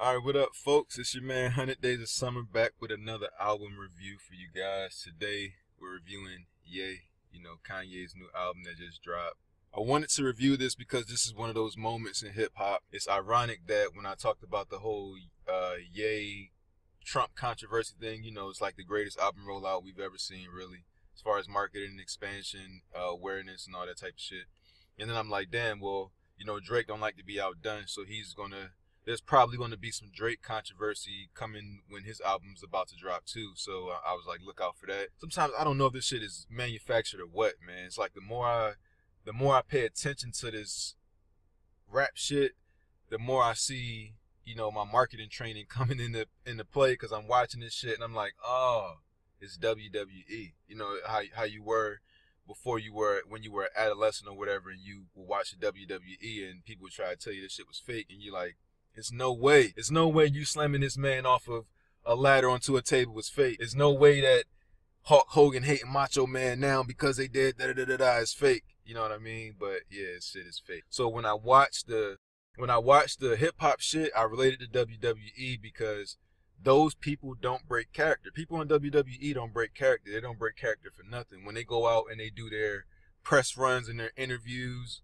Alright, what up, folks? It's your man 100 Days of Summer back with another album review for you guys. Today, we're reviewing Ye, Kanye's new album that just dropped. I wanted to review this because this is one of those moments in hip-hop. It's ironic that when I talked about the whole Ye Trump controversy thing, it's like the greatest album rollout we've ever seen, really, as far as marketing and expansion, awareness, and all that type of shit. And then I'm like, damn, well, Drake don't like to be outdone, so there's probably going to be some Drake controversy coming when his album's about to drop too. So I was like, look out for that. Sometimes I don't know if this shit is manufactured or what, man. It's like the more I pay attention to this rap shit, the more I see, my marketing training coming into play, because I'm watching this shit and I'm like, oh, it's WWE. How you were before when you were an adolescent or whatever, and you would watch the WWE and people would try to tell you this shit was fake, and you're like, it's no way. It's no way you slamming this man off of a ladder onto a table was fake. There's no way that Hulk Hogan hating Macho Man now because they did da-da-da-da-da is fake. You know what I mean? But yeah, shit is fake. So when I watched the hip hop shit, I related to WWE because those people don't break character. People in WWE don't break character. They don't break character for nothing. When they go out and they do their press runs and their interviews,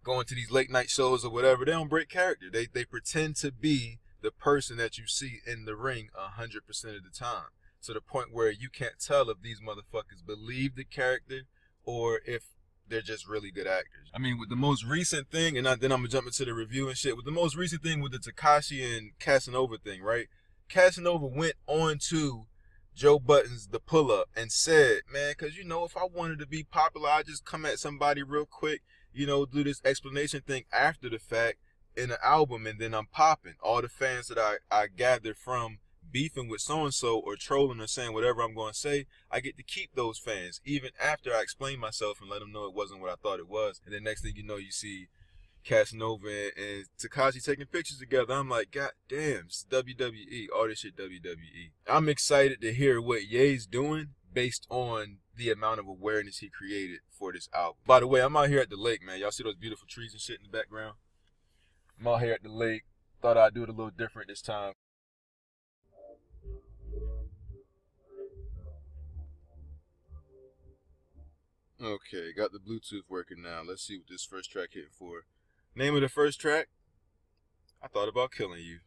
going to these late night shows or whatever, they don't break character. They pretend to be the person that you see in the ring 100% of the time, to the point where you can't tell if these motherfuckers believe the character or if they're just really good actors. I mean, with the most recent thing, and then I'm gonna jump into the review and shit, with the most recent thing with the Tekashi and Casanova thing, right? Casanova went on to Joe Budden's The Pull Up and said, man, because if I wanted to be popular, I'd just come at somebody real quick, do this explanation thing after the fact in an album, and then I'm popping. All the fans that I gather from beefing with so-and-so or trolling or saying whatever I'm going to say, I get to keep those fans, even after I explain myself and let them know it wasn't what I thought it was. And then next thing you know, you see Casanova and Tekashi taking pictures together. I'm like, God damn, it's WWE. All this shit WWE. I'm excited to hear what Ye's doing based on the amount of awareness he created for this album. By the way, I'm out here at the lake, man. Y'all see those beautiful trees and shit in the background? I'm out here at the lake. Thought I'd do it a little different this time. Okay, got the Bluetooth working now. Let's see what this first track hitting for. Name of the first track? I Thought About Killing You.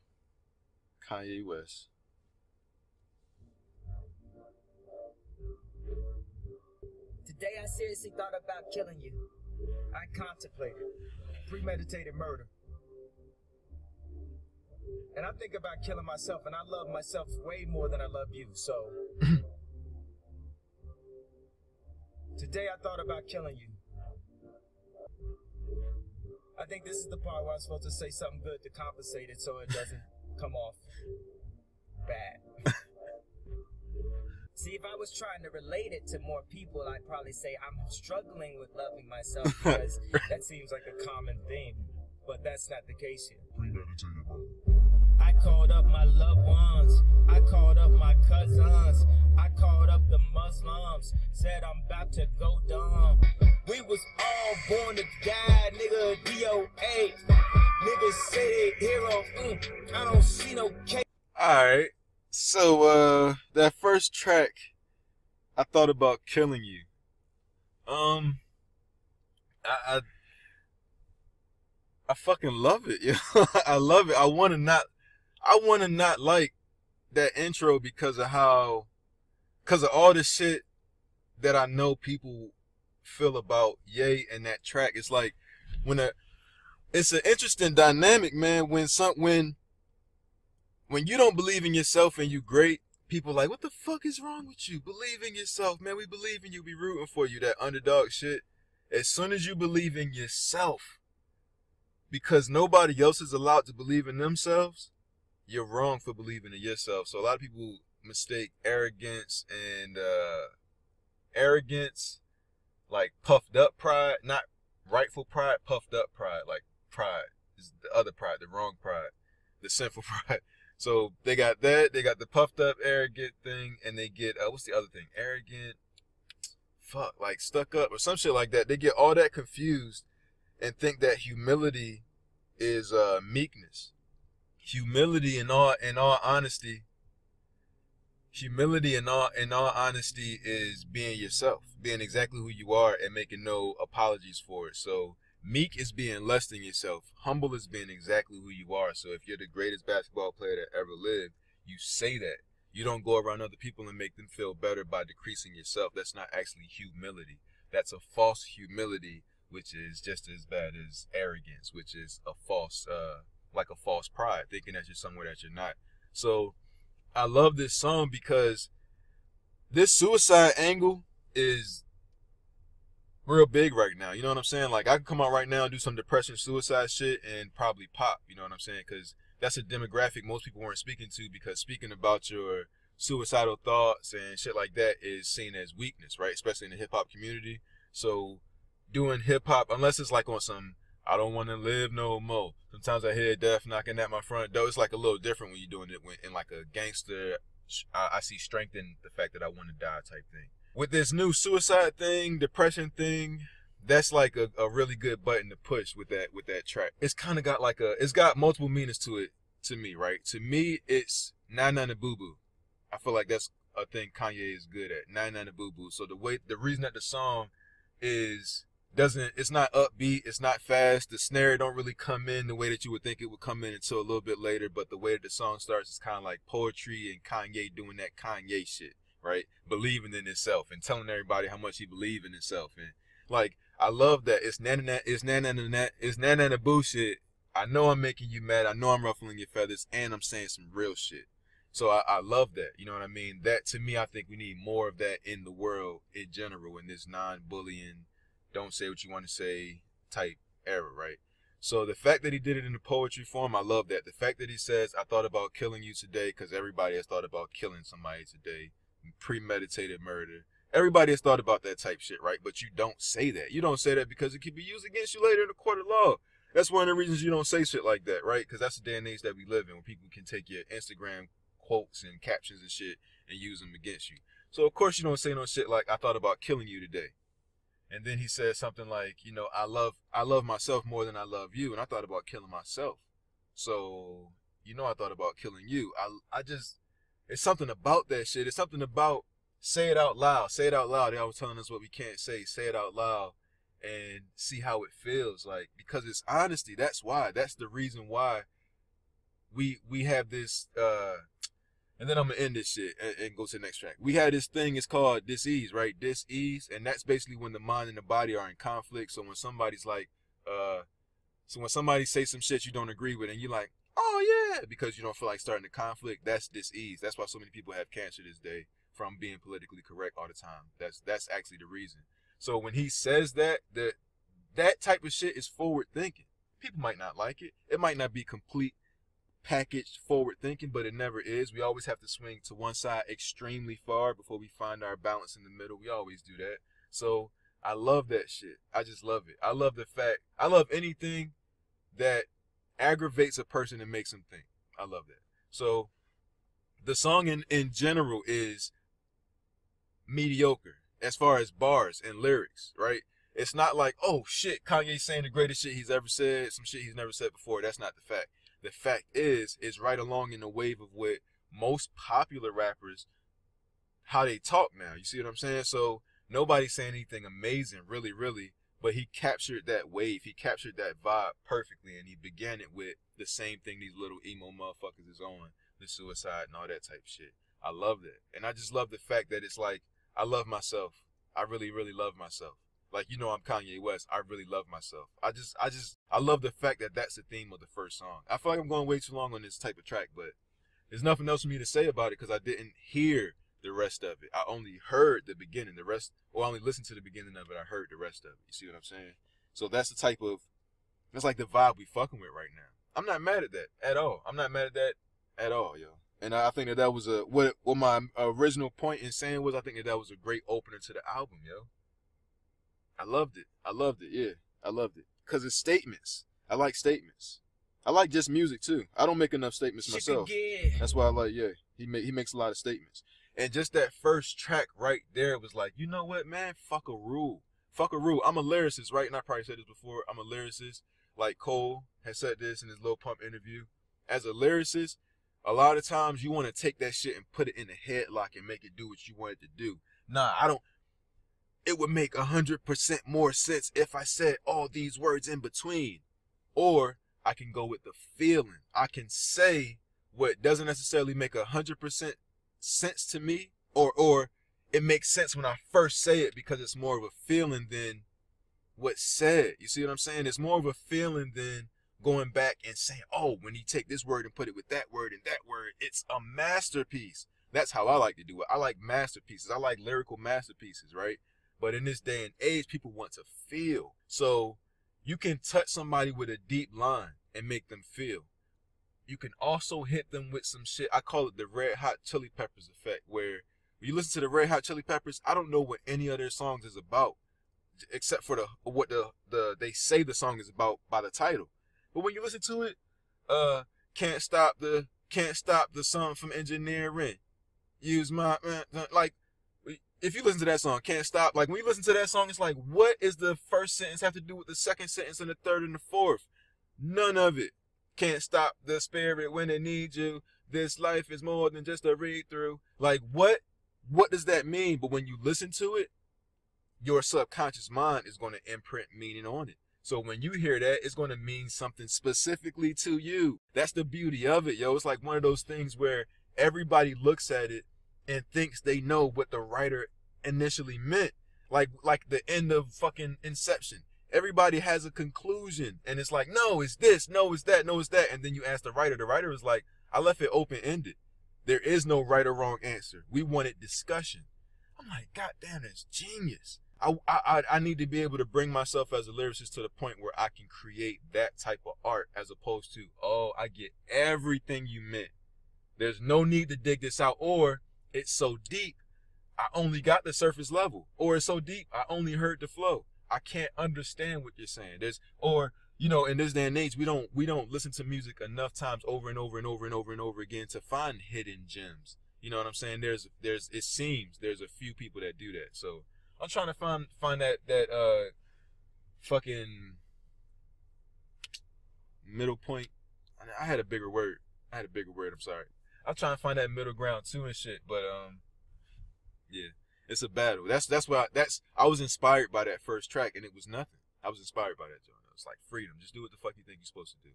Kanye West. Today I seriously thought about killing you. I contemplated premeditated murder. And I think about killing myself, and I love myself way more than I love you, so today I thought about killing you. I think this is the part where I'm supposed to say something good to compensate it so it doesn't come off bad. See, if I was trying to relate it to more people, I'd probably say I'm struggling with loving myself, because that seems like a common theme, but that's not the case here. I called up my loved ones, I called up my cousins, I called up the Muslims, said I'm about to go dumb. We was all born to die, nigga, WOAH. Niggas say they hero, I don't see no case. Alright, so that first track, I Thought About Killing You. I fucking love it, I love it. I wanna not like that intro because of all the shit that I know people feel about Ye and that track. It's like it's an interesting dynamic, man, when you don't believe in yourself and you great, people like, what the fuck is wrong with you? Believe in yourself, man. We believe in you. We rooting for you. That underdog shit. As soon as you believe in yourself, because nobody else is allowed to believe in themselves, you're wrong for believing in yourself. So a lot of people mistake arrogance and like puffed up pride, not rightful pride, puffed up pride. Like pride is the other pride, the wrong pride, the sinful pride. So they got that, they got the puffed up arrogant thing, and they get what's the other thing? Arrogant, like stuck up or some shit like that. They get all that confused and think that humility is meekness. humility in all honesty. Humility in all honesty is being yourself, being exactly who you are and making no apologies for it. So meek is being less than yourself. Humble is being exactly who you are. So if you're the greatest basketball player that ever lived, you say that. You don't go around other people and make them feel better by decreasing yourself. That's not actually humility. That's a false humility, which is just as bad as arrogance, which is a false, like a false pride, thinking that you're somewhere that you're not. So I love this song because this suicide angle is real big right now. You know what I'm saying? Like, I could come out right now and do some depression, suicide shit and probably pop. You know what I'm saying? Because that's a demographic most people weren't speaking to, because speaking about your suicidal thoughts and shit like that is seen as weakness, right? Especially in the hip-hop community. So doing hip-hop, unless it's like on some, I don't want to live no more. Sometimes I hear death knocking at my front door. It's like a little different when you're doing it in like a gangster, I see strength in the fact that I want to die type thing. With this new suicide thing, depression thing, that's like a really good button to push with that track. It's kind of got like it's got multiple meanings to it, to me, right? To me, it's Nah Nah Nah Boo Boo. I feel like that's a thing Kanye is good at. Nah Nah Nah Boo Boo. So the reason that the song it's not upbeat, it's not fast, the snare don't really come in the way that you would think it would come in until a little bit later, but the way that the song starts is kind of like poetry and Kanye doing that Kanye shit, right? Believing in himself and telling everybody how much he believes in himself. And like, I love that. It's na na na bullshit. I know I'm making you mad, I know I'm ruffling your feathers, and I'm saying some real shit. So I love that, you know what I mean? That, to me, I think we need more of that in the world in general, in this non-bullying, don't say what you want to say type era, right? So the fact that he did it in the poetry form, I love that. The fact that he says, I thought about killing you today, because everybody has thought about killing somebody today. Premeditated murder. Everybody has thought about that type shit, right? But you don't say that. You don't say that because it could be used against you later in the court of law. That's one of the reasons you don't say shit like that, right? Because that's the day and age that we live in, where people can take your Instagram quotes and captions and shit and use them against you. So of course you don't say no shit like, I thought about killing you today. And then he says something like, you know, I love myself more than I love you, and I thought about killing myself. So, you know, I thought about killing you. It's something about that shit. It's something about, say it out loud. Say it out loud. They always telling us what we can't say. Say it out loud and see how it feels. Like, because it's honesty. That's why. That's the reason why we have this, and then I'm gonna end this shit and go to the next track. We had this thing, it's called dis-ease, right? Dis-ease, and that's basically when the mind and the body are in conflict. So when somebody's like, when somebody say some shit you don't agree with, and you're like, oh yeah, because you don't feel like starting a conflict, that's dis-ease. That's why so many people have cancer this day, from being politically correct all the time. That's actually the reason. So when he says that type of shit is forward thinking. People might not like it. It might not be complete packaged forward thinking, but it never is. We always have to swing to one side extremely far before we find our balance in the middle. We always do that. So I love that shit. I just love it. I love the fact, I love anything that aggravates a person and makes them think. I love that. So the song in general is mediocre as far as bars and lyrics, right? It's not like, oh shit, Kanye's saying the greatest shit he's ever said, some shit he's never said before. That's not the fact. The fact is right along in the wave of what most popular rappers, how they talk now. You see what I'm saying? So nobody's saying anything amazing, really, but he captured that wave. He captured that vibe perfectly, and he began it with the same thing these little emo motherfuckers is on, the suicide and all that type of shit. I love that. And I just love the fact that it's like, I love myself. I really love myself. Like, you know, I'm Kanye West. I really love myself. I love the fact that that's the theme of the first song. I feel like I'm going way too long on this type of track, but there's nothing else for me to say about it because I didn't hear the rest of it. I only heard the beginning. The rest, or I only listened to the beginning of it. I heard the rest of it. You see what I'm saying? So that's the type of, that's like the vibe we fucking with right now. I'm not mad at that at all. I'm not mad at that at all, yo. And I think that was what my original point in saying was, I think that was a great opener to the album, yo. I loved it. Yeah, I loved it. Because it's statements. I like statements. I like just music, too. I don't make enough statements myself. That's why I like, yeah, he makes a lot of statements. And just that first track right there was like, you know what, man? Fuck a rule. Fuck a rule. I'm a lyricist, right? And I probably said this before. I'm a lyricist. Like Cole has said this in his Lil Pump interview. as a lyricist, a lot of times you want to take that shit and put it in a headlock and make it do what you want it to do. Nah, I don't. It would make 100% more sense if I said all these words in between. Or I can go with the feeling. I can say what doesn't necessarily make 100% sense to me, or it makes sense when I first say it because it's more of a feeling than what's said. You see what I'm saying? It's more of a feeling than going back and saying, oh, when you take this word and put it with that word and that word, it's a masterpiece. That's how I like to do it. I like masterpieces. I like lyrical masterpieces, right? But in this day and age, people want to feel. So you can touch somebody with a deep line and make them feel. You can also hit them with some shit. I call it the Red Hot Chili Peppers effect, where when you listen to the Red Hot Chili Peppers, I don't know what any of their songs is about, except for what they say the song is about by the title. But when you listen to it, can't stop the sun from engineering. Use my like. If you listen to that song, can't stop. Like when you listen to that song, it's like, what is the first sentence have to do with the second sentence and the third and the fourth? None of it. Can't stop the spirit when it needs you. This life is more than just a read through. Like what does that mean? But when you listen to it, your subconscious mind is going to imprint meaning on it. So when you hear that, it's going to mean something specifically to you. That's the beauty of it, yo. It's like one of those things where everybody looks at it and thinks they know what the writer initially meant. Like the end of fucking Inception. Everybody has a conclusion and it's like, no, it's this, no, it's that, no, it's that. And then you ask the writer is like, I left it open-ended. There is no right or wrong answer. We wanted discussion. I'm like, God damn, that's genius. I need to be able to bring myself as a lyricist to the point where I can create that type of art as opposed to, oh, I get everything you meant. There's no need to dig this out, or it's so deep, I only got the surface level, or it's so deep, I only heard the flow. I can't understand what you're saying. In this day and age, we don't listen to music enough times over and over and over and over and over again to find hidden gems. You know what I'm saying? It seems there's a few people that do that. So I'm trying to find that fucking middle point. I had a bigger word. I'm sorry. I'm trying to find that middle ground too and shit. But yeah, it's a battle. I was inspired by that first track and it was nothing. I was inspired by that, John. It's like freedom. Just do what the fuck you think you're supposed to do.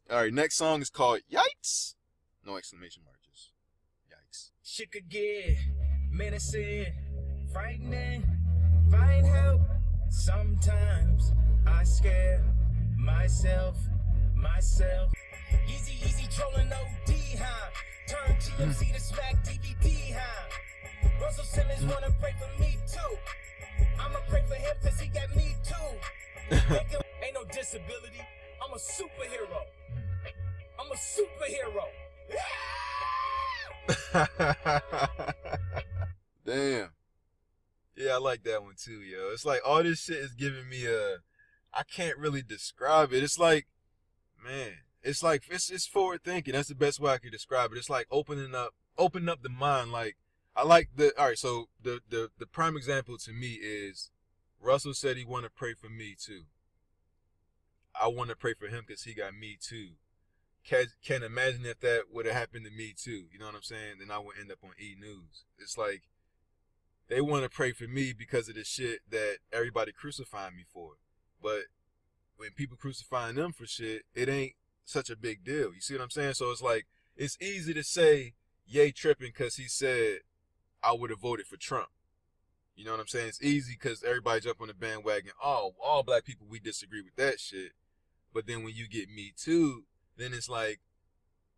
All right, next song is called Yikes. No exclamation mark, just yikes. Shit could get menacing, frightening, find help. Sometimes I scare myself. Easy trolling OD high. Turn TMC to smack DVD high. Russell Simmons wanna pray for me too. I'ma pray for him cause he got me too. Ain't no disability. I'm a superhero. Damn. Yeah, I like that one too, yo. It's like all this shit is giving me I can't really describe it. It's like, man, it's like it's forward thinking. That's the best way I could describe it. It's like opening up the mind. Like I like alright, so the prime example to me is Russell said he wanna pray for me too. I want to pray for him because he got me too. Can't imagine if that would have happened to me too. You know what I'm saying? Then I would end up on E! News. It's like they want to pray for me because of the shit that everybody crucifying me for. But when people crucifying them for shit, it ain't such a big deal. You see what I'm saying? So it's like, it's easy to say Ye tripping because he said I would have voted for Trump. You know what I'm saying? It's easy because everybody jump on the bandwagon. Oh, all black people, we disagree with that shit. But then when you get Me Too, then it's like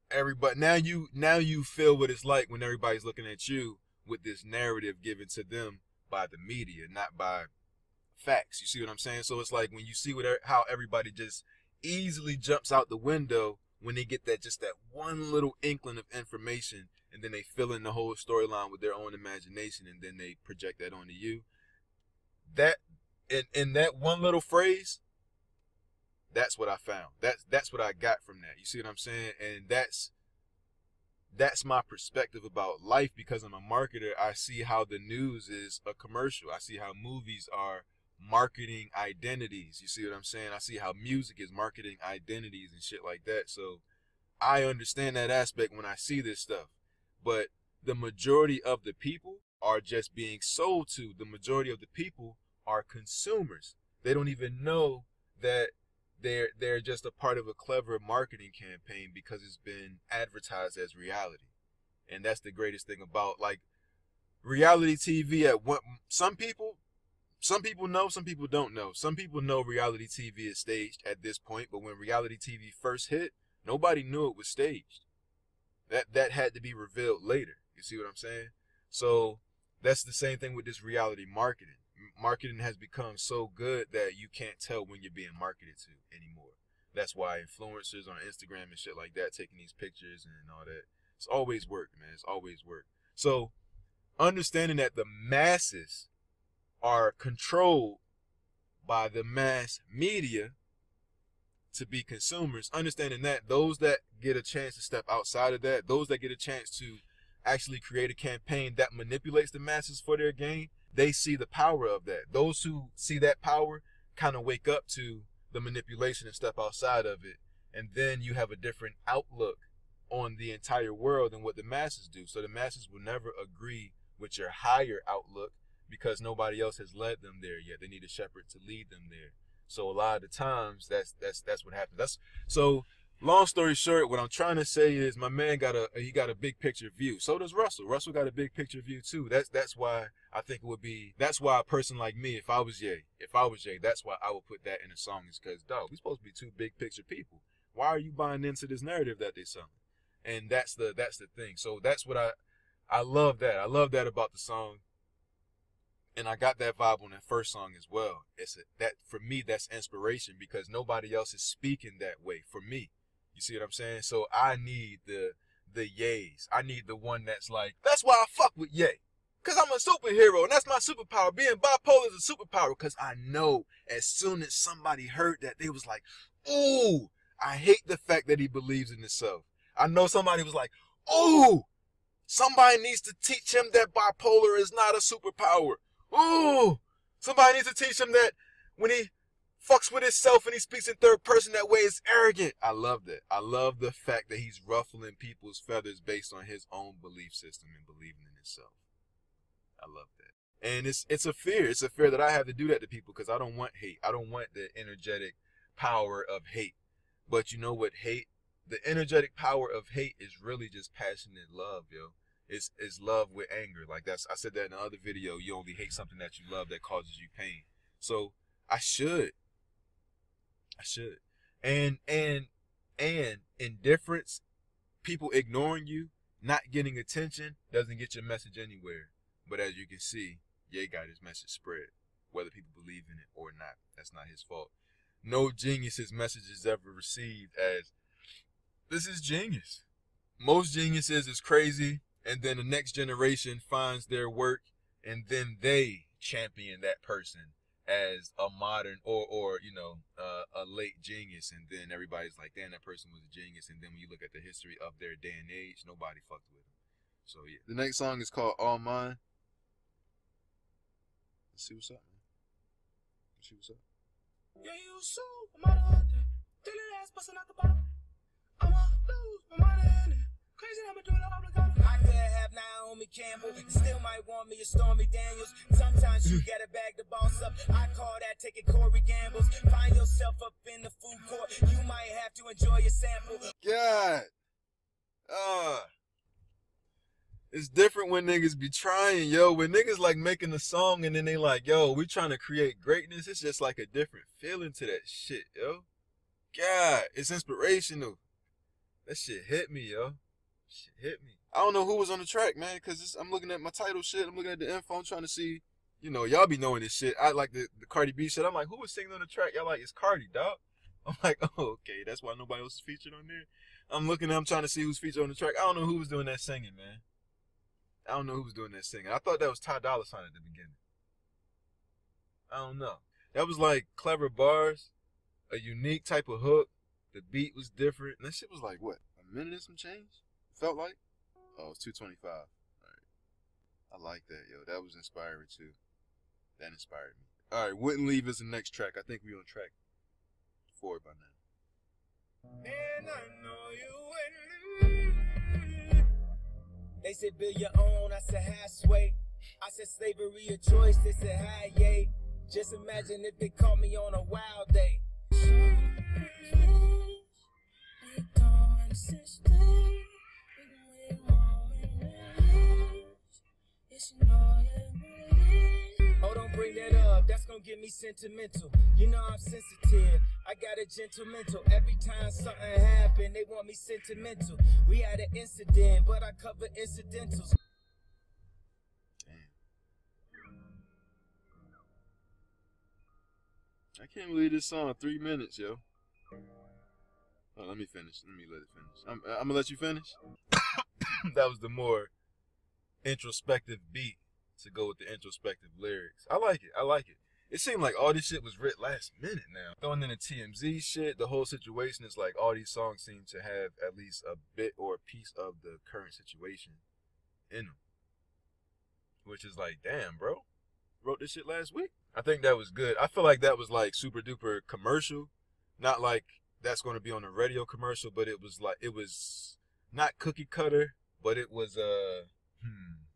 everybody now you feel what it's like when everybody's looking at you with this narrative given to them by the media, not by facts. You see what I'm saying? So it's like when you see how everybody just easily jumps out the window when they get that one little inkling of information, and then they fill in the whole storyline with their own imagination, and then they project that onto you. That in that one little phrase, that's what I found. That's what I got from that. You see what I'm saying? And that's my perspective about life, because I'm a marketer. I see how the news is a commercial. I see how movies are marketing identities. You see what I'm saying? I see how music is marketing identities and shit like that. So I understand that aspect when I see this stuff. But the majority of the people are just being sold to. The majority of the people are consumers. They don't even know that they're just a part of a clever marketing campaign because it's been advertised as reality. And that's the greatest thing about, like, reality TV. Some people know, some people don't know. Some people know reality TV is staged at this point, but when reality TV first hit, nobody knew it was staged. That had to be revealed later. You see what I'm saying? So that's the same thing with this reality marketing. Marketing has become so good that you can't tell when you're being marketed to anymore. That's why influencers on Instagram and shit like that, taking these pictures and all that, it's always worked, man. It's always worked. So understanding that the masses are controlled by the mass media to be consumers, understanding that those that get a chance to step outside of that, those that get a chance to actually create a campaign that manipulates the masses for their gain, they see the power of that. Those who see that power kind of wake up to the manipulation and step outside of it. And then you have a different outlook on the entire world than what the masses do. So the masses will never agree with your higher outlook because nobody else has led them there yet. They need a shepherd to lead them there. So a lot of the times that's what happens. So long story short, what I'm trying to say is my man got a big picture view. So does Russell. Russell got a big picture view too. That's why I think it would be, that's why a person like me, if I was Ye, that's why I would put that in a song, is because, dog, we supposed to be two big picture people. Why are you buying into this narrative that they selling? And that's the thing. So that's what I love that. I love that about the song. And I got that vibe on that first song as well. That for me, that's inspiration because nobody else is speaking that way for me. You see what I'm saying? So I need the Ye's. I need the one that's like, that's why I fuck with Ye. Because I'm a superhero and that's my superpower. Being bipolar is a superpower because I know as soon as somebody heard that, they was like, ooh, I hate the fact that he believes in himself. I know somebody was like, ooh, somebody needs to teach him that bipolar is not a superpower. Ooh, somebody needs to teach him that when he fucks with himself and he speaks in third person that way is arrogant. I love that. I love the fact that he's ruffling people's feathers based on his own belief system and believing in himself. I love that. And it's a fear. It's a fear that I have to do that to people because I don't want hate. I don't want the energetic power of hate. But you know what hate? The energetic power of hate is really just passionate love, yo. It's love with anger. Like I said that in another video. You only hate something that you love that causes you pain. So I should. And indifference, people ignoring you, not getting attention, doesn't get your message anywhere. But as you can see, Ye got his message spread, whether people believe in it or not. That's not his fault. No genius's message is ever received as, this is genius. Most geniuses is crazy, and then the next generation finds their work, and then they champion that person as a modern or you know, a late genius, and then everybody's like, damn, that person was a genius. And then when you look at the history of their day and age, nobody fucked with them. So yeah, the next song is called All Mine. Let's see what's up, man. Let's see what's up. Yeah, you so ass busting out the bottom. I'ma lose my mind in it. Crazy, I'ma do it all. I could have Naomi Campbell, still might want me a Stormy Daniels. Sometimes you get a bag to boss up. I call that taking Corey Gambles. Find yourself up in the food court. You might have to enjoy your sample. God. It's different when niggas be trying, yo. When niggas like making a song and then they like, yo, we trying to create greatness. It's just like a different feeling to that shit, yo. God, it's inspirational. That shit hit me, yo. Shit hit me. I don't know who was on the track, man, because I'm looking at my title shit. I'm looking at the info. I'm trying to see, you know, y'all be knowing this shit. I like the Cardi B shit. I'm like, who was singing on the track? Y'all like, it's Cardi, dog. I'm like, oh, okay. That's why nobody else is featured on there. I'm trying to see who's featured on the track. I don't know who was doing that singing, man. I don't know who was doing that singing. I thought that was Ty Dolla $ign at the beginning. I don't know. That was like clever bars, a unique type of hook. The beat was different. And that shit was like, what, a minute and some change? Felt like? Oh, it's 2:25. All right. I like that, yo. That was inspiring, too. That inspired me. All right, Wouldn't Leave is the next track. I think we on track 4 by now. And I know you wouldn't. They said build your own, I said halfway. I said slavery a choice, they said hi, yay. Just imagine if they caught me on a wild day. Oh, don't bring that up, that's gonna get me sentimental. You know I'm sensitive, I got a gentlemental. Every time something happen, they want me sentimental. We had an incident, but I cover incidentals. I can't believe this song 3 minutes, yo. Oh, let me finish. Let me let it finish. I'm gonna let you finish. That was the more introspective beat to go with the introspective lyrics. I like it. I like it. It seemed like all this shit was writ last minute now. Throwing in the TMZ shit, the whole situation is like all these songs seem to have at least a bit or a piece of the current situation in them. Which is like, damn, bro. Wrote this shit last week. I think that was good. I feel like that was like super duper commercial. Not like that's going to be on a radio commercial, but it was like, it was not cookie cutter, but it was,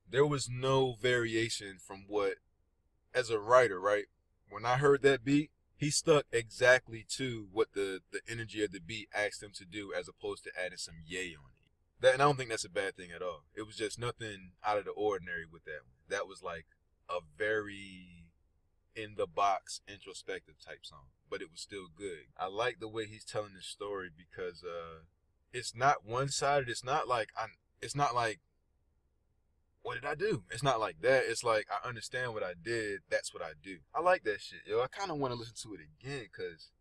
there was no variation from what, as a writer, right? When I heard that beat, he stuck exactly to what the energy of the beat asked him to do, as opposed to adding some yay on it. That, and I don't think that's a bad thing at all. It was just nothing out of the ordinary with that one. That was like a very in the box introspective type song, but it was still good. I like the way he's telling the story because it's not one-sided. It's not like what did I do? It's not like that. It's like, I understand what I did. That's what I do. I like that shit, yo. I kind of want to listen to it again because,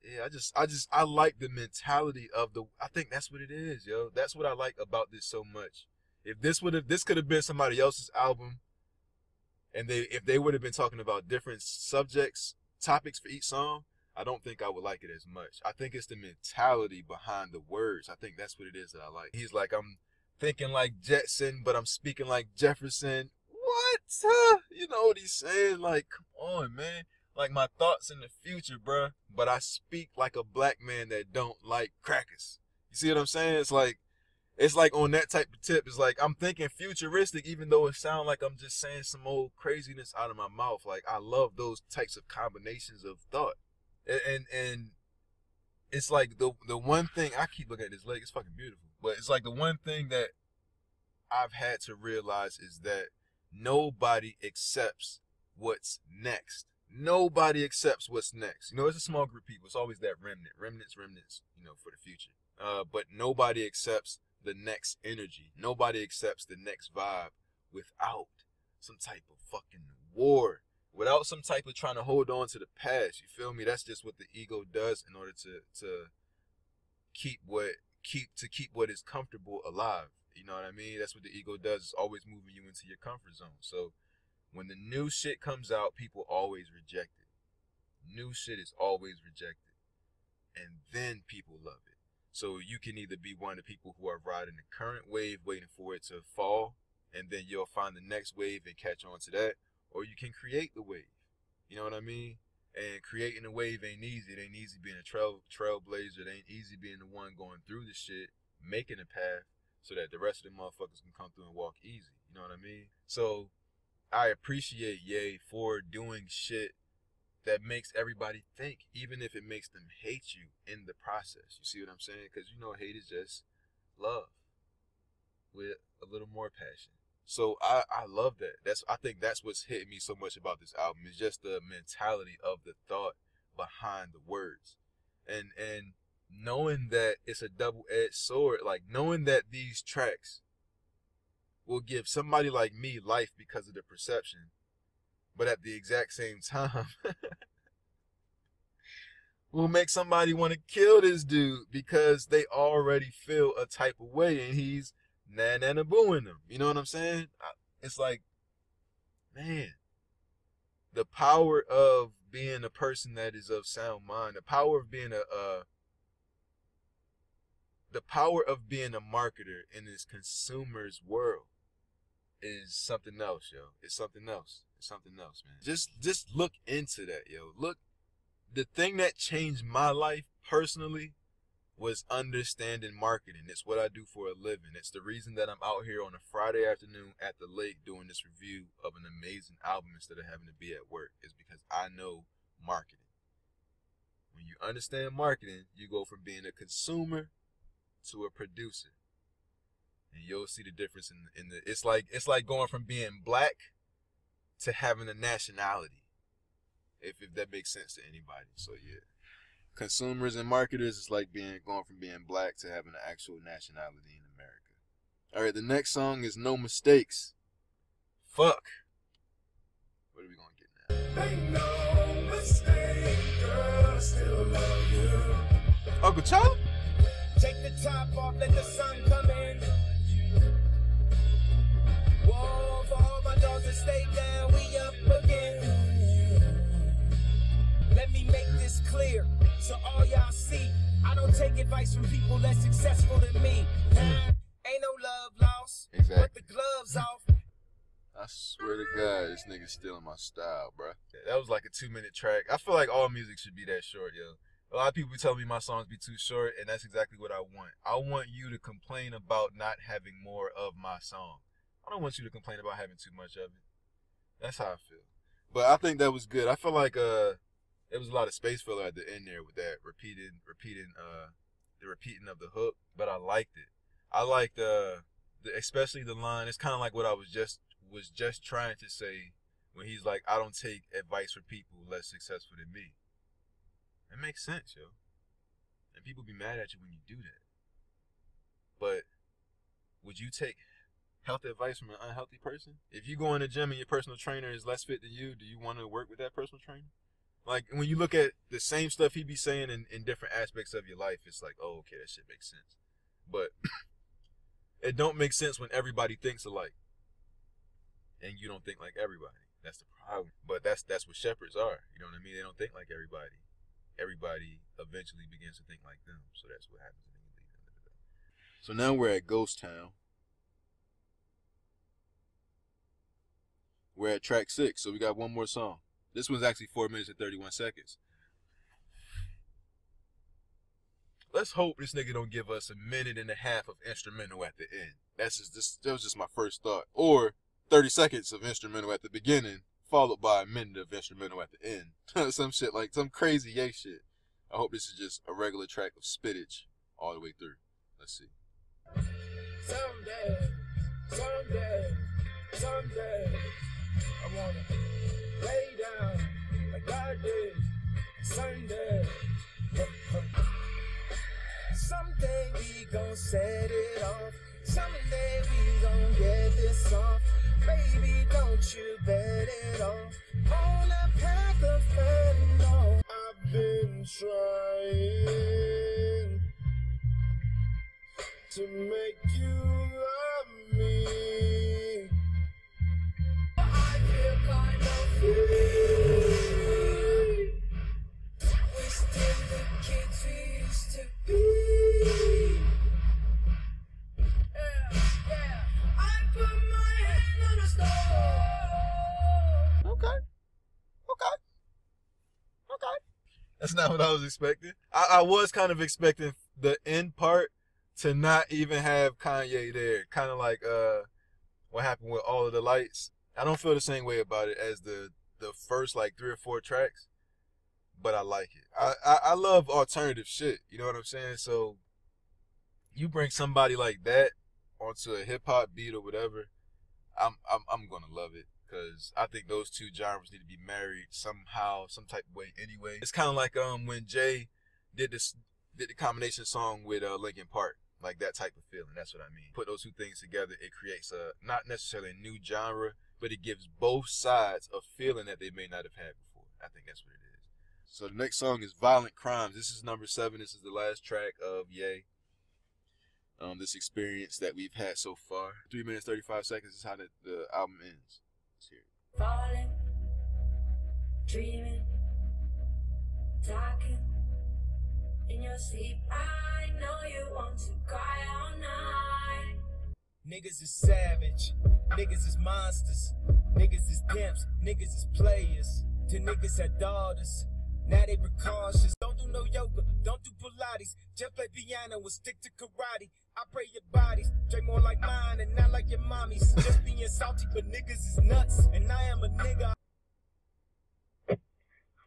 yeah, I like the mentality of I think that's what it is, yo. That's what I like about this so much. If this could have been somebody else's album, and if they would have been talking about different topics for each song, I don't think I would like it as much. I think it's the mentality behind the words. I think that's what it is that I like. He's like, I'm thinking like Jetson, but I'm speaking like Jefferson. What? You know what he's saying? Like, come on, man. Like, my thoughts in the future, bruh. But I speak like a black man that don't like crackers. You see what I'm saying? It's like on that type of tip. It's like I'm thinking futuristic, even though it sounds like I'm just saying some old craziness out of my mouth. Like, I love those types of combinations of thought. And it's like the one thing, I keep looking at this leg, it's fucking beautiful. But it's like the one thing that I've had to realize is that nobody accepts what's next. Nobody accepts what's next. You know, it's a small group of people. It's always that remnants, you know, for the future. But nobody accepts the next energy. Nobody accepts the next vibe without some type of fucking war. Without some type of trying to hold on to the past. You feel me? That's just what the ego does in order to keep what is comfortable alive. You know what I mean? That's what the ego does. It's always moving you into your comfort zone. So when the new shit comes out, people always reject it. New shit is always rejected. And then people love it. So you can either be one of the people who are riding the current wave, waiting for it to fall, and then you'll find the next wave and catch on to that, or you can create the wave. You know what I mean? And creating a wave ain't easy. It ain't easy being a trailblazer. It ain't easy being the one going through the shit, making a path so that the rest of the motherfuckers can come through and walk easy. You know what I mean? So I appreciate Ye for doing shit that makes everybody think, even if it makes them hate you in the process. You see what I'm saying? Because, you know, hate is just love with a little more passion. So I love that. I think that's what's hitting me so much about this album, is just the mentality of the thought behind the words. And knowing that it's a double-edged sword, like knowing that these tracks will give somebody like me life because of the perception, but at the exact same time will make somebody want to kill this dude because they already feel a type of way and he's na-na-na-booing them. You know what I'm saying? It's like, man, the power of being a person that is of sound mind, the power of being a marketer in this consumer's world is something else, yo. It's something else. It's something else, man. Just look into that, yo. Look, the thing that changed my life personally was understanding marketing. It's what I do for a living. It's the reason that I'm out here on a Friday afternoon at the lake doing this review of an amazing album instead of having to be at work. Is because I know marketing. When you understand marketing, you go from being a consumer to a producer. And you'll see the difference in the it's like going from being black to having a nationality. If that makes sense to anybody. So yeah. Consumers and marketers is like going from being black to having an actual nationality in America. Alright, the next song is No Mistakes. Fuck. What are we gonna get now? Ain't no mistake, girl, I still love you. Uncle Charlie? Take the top off, let the sun come in. Whoa, for all my dogs that stay down, we up again. Let me make this clear, so all y'all see. I don't take advice from people less successful than me. Ain't no love lost, exactly. Put the gloves off. I swear to God, this nigga's stealing my style, bro. That was like a 2-minute track. I feel like all music should be that short, yo. A lot of people tell me my songs be too short, and that's exactly what I want. I want you to complain about not having more of my song. I don't want you to complain about having too much of it. That's how I feel. But I think that was good. I feel like there was a lot of space filler at the end there with that repeating of the hook, but I liked it. I liked especially the line. It's kind of like what I was just trying to say when he's like, I don't take advice from people less successful than me. It makes sense, yo. And people be mad at you when you do that. But would you take healthy advice from an unhealthy person? If you go in the gym and your personal trainer is less fit than you, do you want to work with that personal trainer? Like, when you look at the same stuff he be saying in different aspects of your life, it's like, oh, okay, that shit makes sense. But it don't make sense when everybody thinks alike. And you don't think like everybody. That's the problem. But that's what shepherds are. You know what I mean? They don't think like everybody. Everybody eventually begins to think like them. So that's what happens. So now we're at Ghost Town. We're at track 6, so we got one more song. This one's actually 4 minutes and 31 seconds. Let's hope this nigga don't give us a 1.5 minutes of instrumental at the end. That was just my first thought. Or 30 seconds of instrumental at the beginning, followed by a minute of instrumental at the end. Some shit like some crazy yay shit. I hope this is just a regular track of spittage all the way through. Let's see. Someday, I wanna lay down like I did Sunday. Someday we gon' set it off. Someday we gon' get this off. Baby, don't you bet it off on a pack of fentanyl. I've been trying to make you love me. I feel kind of free. We're still the kids we used to be. Yeah. I put my hand on the stove. Okay. That's not what I was expecting. I was kind of expecting the end part to not even have Kanye there. Kind of like what happened with All of the Lights. I don't feel the same way about it as the first like 3 or 4 tracks, but I like it. I love alternative shit. You know what I'm saying? So you bring somebody like that onto a hip hop beat or whatever, I'm gonna love it, because I think those two genres need to be married somehow, some type of way. Anyway, it's kind of like when Jay did the combination song with Linkin Park. Like that type of feeling. That's what I mean. Put those two things together, it creates not necessarily a new genre, but it gives both sides a feeling that they may not have had before. I think that's what it is. So the next song is Violent Crimes. This is number 7. This is the last track of Ye. This experience that we've had so far. 3 minutes, 35 seconds is how the album ends. Let's hear it. Falling, dreaming, talking in your sleep. I know you want to cry all night. Niggas is savage, niggas is monsters, niggas is pimps, niggas is players. 10 niggas had daughters, Now they precautious. Don't do no yoga, don't do Pilates. Just play piano and stick to karate. I pray your bodies drink more like mine and not like your mommy's. Just being salty, but niggas is nuts, and I am a nigga.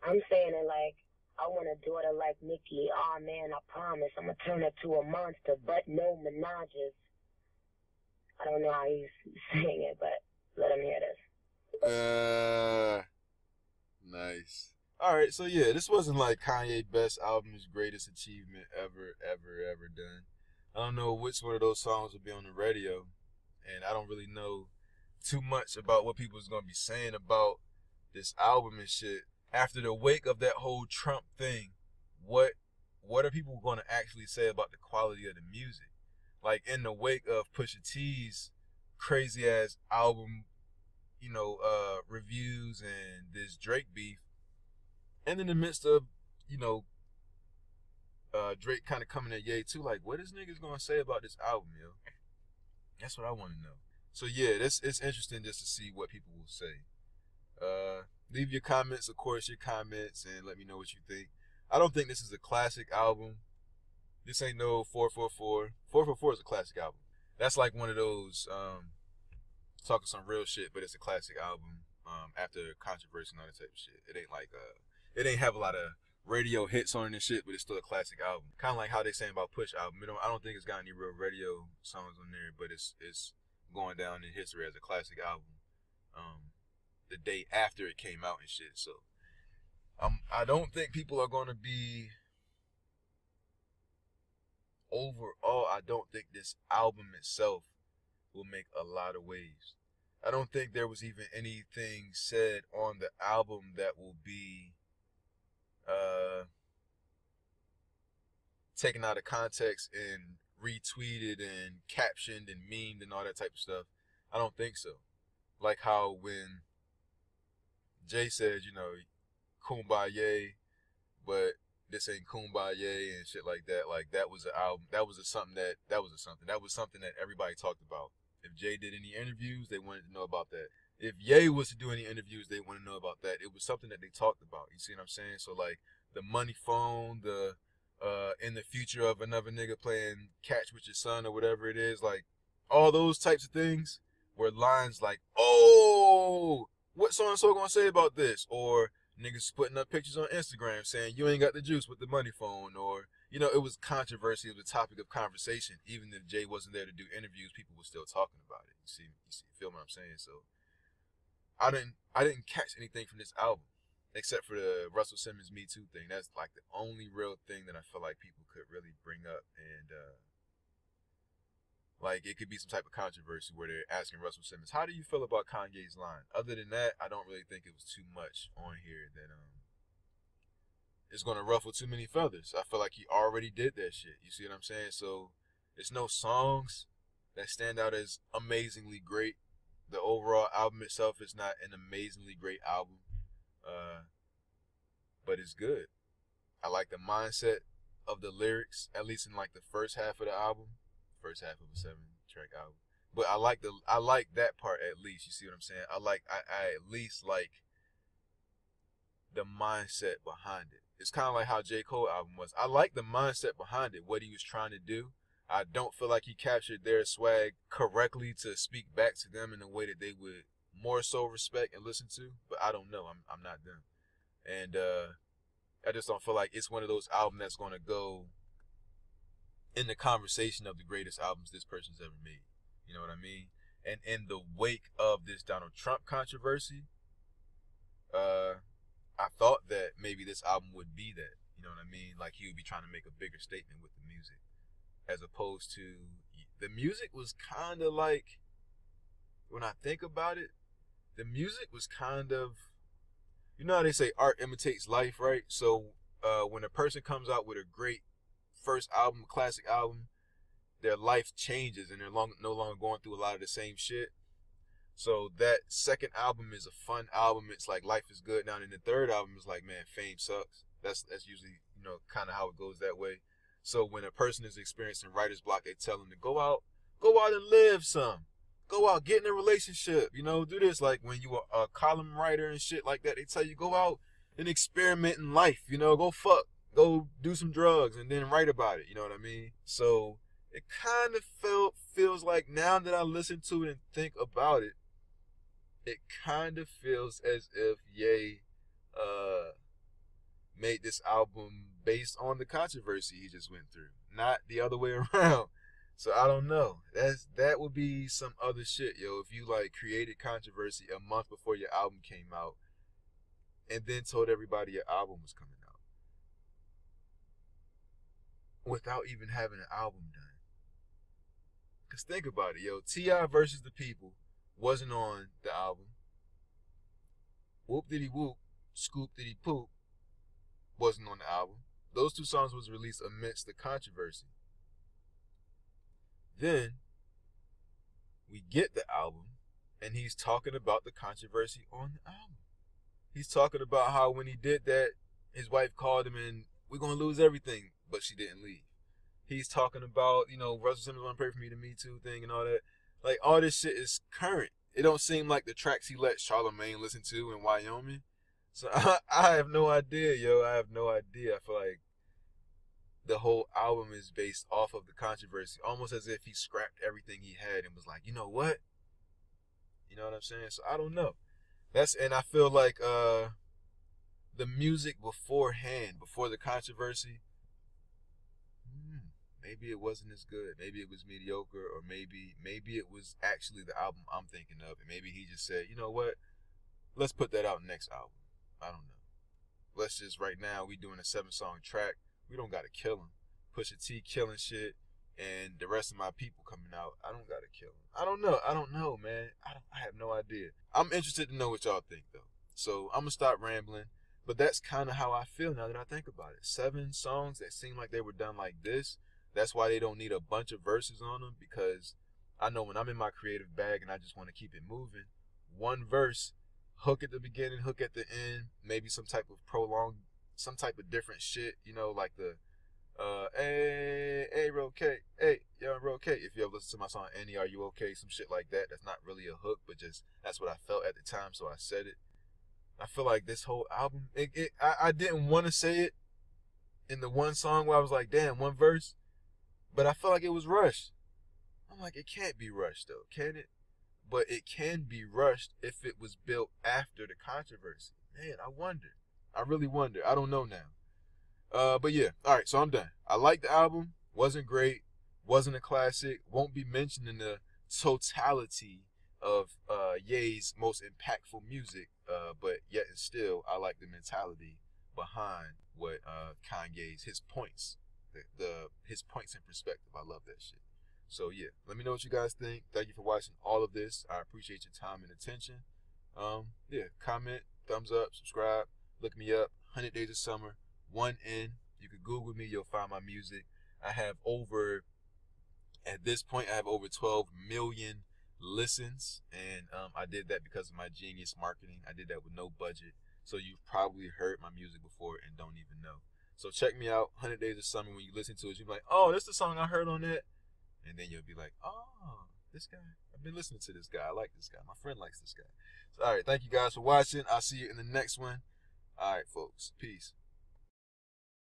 I'm saying it like I want a daughter like Nikki. Oh man, I promise I'm gonna turn her to a monster, but no menages. I don't know how he's saying it, but let him hear this. Nice. All right, so yeah, this wasn't like Kanye's best album, his greatest achievement ever done. I don't know which one of those songs will be on the radio, and I don't really know too much about what people's gonna be saying about this album and shit. After the wake of that whole Trump thing, what are people gonna actually say about the quality of the music? Like in the wake of Pusha T's crazy ass album, you know, reviews and this Drake beef, and in the midst of, you know, Drake kind of coming at Ye too, like, what is niggas gonna say about this album, yo? That's what I want to know. So yeah, it's interesting just to see what people will say. Leave your comments, of course, your comments, and let me know what you think. I don't think this is a classic album. This ain't no 444. 444 is a classic album. That's like one of those talking some real shit, but it's a classic album. After controversy and all that type of shit, it ain't like it ain't have a lot of radio hits on it and shit, but it's still a classic album. Kind of like how they saying about Push album. I don't think it's got any real radio songs on there, but it's going down in history as a classic album. The day after it came out and shit. So I don't think people are gonna be overall. I don't think this album itself will make a lot of waves. I don't think there was even anything said on the album that will be taken out of context and retweeted and captioned and memed and all that type of stuff. I don't think so. Like how when Jay said, you know, Kumbaya, but this ain't Kumbaya and shit like that. Like that was an album. That was something that everybody talked about. If Jay did any interviews, they wanted to know about that. If Ye was to do any interviews, they want to know about that. It was something that they talked about. You see what I'm saying? So like the money phone, the in the future of another nigga playing catch with your son or whatever it is, like all those types of things were lines like, oh, what so and so gonna say about this? Or niggas putting up pictures on Instagram saying you ain't got the juice with the money phone, or you know, it was controversy. It was a topic of conversation. Even if Jay wasn't there to do interviews, people were still talking about it. You feel what I'm saying? So I didn't catch anything from this album except for the Russell Simmons Me Too thing. That's like the only real thing that I feel like people could really bring up, and like it could be some type of controversy where they're asking Russell Simmons, how do you feel about Kanye's line? Other than that, I don't really think it was too much on here that it's gonna ruffle too many feathers. I feel like he already did that shit. You see what I'm saying? So there's no songs that stand out as amazingly great. The overall album itself is not an amazingly great album, but it's good. I like the mindset of the lyrics, at least in like the first half of the album, first half of a 7-track album. But I like that part at least. You see what I'm saying? I at least like the mindset behind it. It's kind of like how J. Cole album was. I like the mindset behind it, what he was trying to do. I don't feel like he captured their swag correctly to speak back to them in a way that they would more so respect and listen to. But I don't know. I'm not them. And I just don't feel like it's one of those albums that's going to go in the conversation of the greatest albums this person's ever made. You know what I mean? And in the wake of this Donald Trump controversy, I thought that maybe this album would be that. You know what I mean? Like he would be trying to make a bigger statement with the music. As opposed to, the music was kind of like, when I think about it, the music was kind of, you know how they say art imitates life, right? So when a person comes out with a great first album, classic album, their life changes and they're no longer going through a lot of the same shit. So that second album is a fun album. It's like life is good now. And the third album is like, man, fame sucks. That's usually, you know, kind of how it goes that way. So when a person is experiencing writer's block, they tell them to go out and live some. Go out, get in a relationship, you know, do this. Like when you are a column writer and shit like that, they tell you go out an experiment in life, you know, go do some drugs and then write about it, you know what I mean? So it kind of feels like now that I listen to it and think about it, it kind of feels as if Ye made this album based on the controversy he just went through, not the other way around. So I don't know. That would be some other shit, yo. If you like created controversy a month before your album came out, and then told everybody your album was coming out, without even having an album done. Cause think about it, yo. T.I. versus the People wasn't on the album. Whoop Diddy Whoop, Scoop Diddy Poop wasn't on the album. Those two songs was released amidst the controversy. Then we get the album, and he's talking about the controversy on the album. He's talking about how when he did that, his wife called him and we're gonna lose everything, but she didn't leave. He's talking about, you know, Russell Simmons wanna pray for me, the Me Too thing and all that. Like, all this shit is current. It don't seem like the tracks he let Charlamagne listen to in Wyoming. So I have no idea, yo. I have no idea. I feel like the whole album is based off of the controversy, almost as if he scrapped everything he had and was like, you know what? You know what I'm saying? So I don't know. And I feel like the music beforehand, before the controversy, maybe it wasn't as good. Maybe it was mediocre, or maybe it was actually the album I'm thinking of, and maybe he just said, you know what? Let's put that out next album. I don't know. Let's just, right now, we doing a 7-song track. We don't gotta kill him. Pusha T killing shit, and the rest of my people coming out. I don't gotta kill him. I don't know, man. I have no idea. I'm interested to know what y'all think, though. So I'm gonna stop rambling. But that's kind of how I feel now that I think about it. 7 songs that seem like they were done like this. That's why they don't need a bunch of verses on them, because I know when I'm in my creative bag and I just want to keep it moving, one verse, hook at the beginning, hook at the end, maybe some type of prolonged, some type of different shit, you know, like the hey, real okay, hey, yo, real okay. If you ever listen to my song Annie, Are You Okay? Some shit like that. That's not really a hook, but just that's what I felt at the time, so I said it. I feel like this whole album, I didn't want to say it in the one song where I was like, damn, one verse, but I felt like it was rushed. I'm like, it can't be rushed though, can it? But it can be rushed if it was built after the controversy. Man, I wonder. I really wonder. I don't know now. But yeah, all right, so I'm done. I like the album. Wasn't great. Wasn't a classic. Won't be mentioned in the totality of Ye's most impactful music. But yet and still, I like the mentality behind what Kanye's, his points, his points in perspective. I love that shit. So yeah, let me know what you guys think. Thank you for watching all of this. I appreciate your time and attention. Yeah, comment, thumbs up, subscribe, look me up. 100 Days of Summer, 1N. You can Google me, you'll find my music. At this point, I have over 12 million listens, and I did that because of my genius marketing. I did that with no budget, so you've probably heard my music before and don't even know. So check me out, 100 Days of Summer. When you listen to it, you'll be like, oh, that's the song I heard on that. And then you'll be like, oh, this guy, I've been listening to this guy. I like this guy. My friend likes this guy. So, all right, thank you guys for watching. I'll see you in the next one. All right, folks. Peace.